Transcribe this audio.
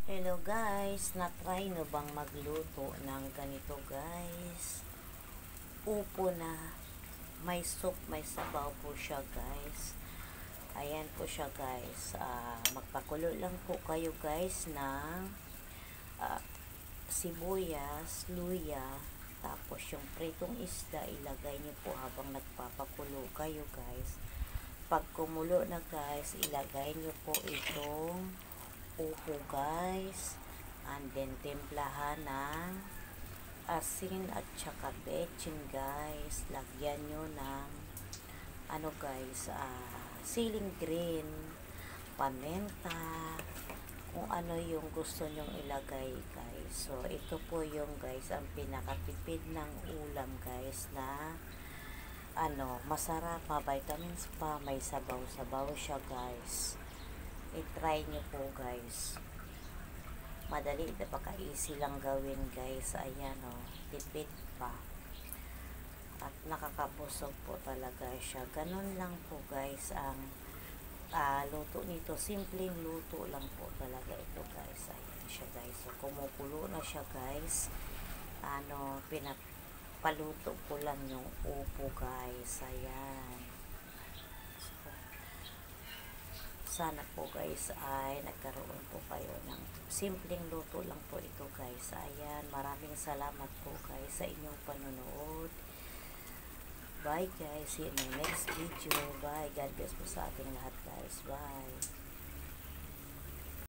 Hello guys, na-try nyo bang magluto ng ganito guys? Upo na, may soup, may sabaw po siya guys. Ayan po siya guys. Magpakulo lang po kayo guys ng sibuyas, luya, tapos yung pritong isda ilagay nyo po habang nagpapakulo kayo guys. Pag kumulo na guys, ilagay nyo po itong upo guys, and then timplahan ng asin at saka bechin guys. Lagyan nyo ng ano guys, siling green, paminta, kung ano yung gusto nyong ilagay guys. So ito po yung guys ang pinakatipid ng ulam guys na masarap, ma-vitamins pa, may sabaw-sabaw siya guys. I-try nyo po guys. Madali, napaka-easy lang gawin guys. Ayan tipid pa. At nakakabusog po talaga siya. Ganun lang po guys ang luto nito. Simpleng luto lang po talaga ito guys. Ayan siya guys. So kumukulo na siya guys. Pinapaluto ko lang yung upo guys. Ayan. Sana po guys ay nagkaroon po kayo ng simpleng luto lang po ito guys. Ayan, maraming salamat po guys sa inyong panonood. Bye guys, see you in my next video. Bye, God bless po sa ating lahat guys. Bye.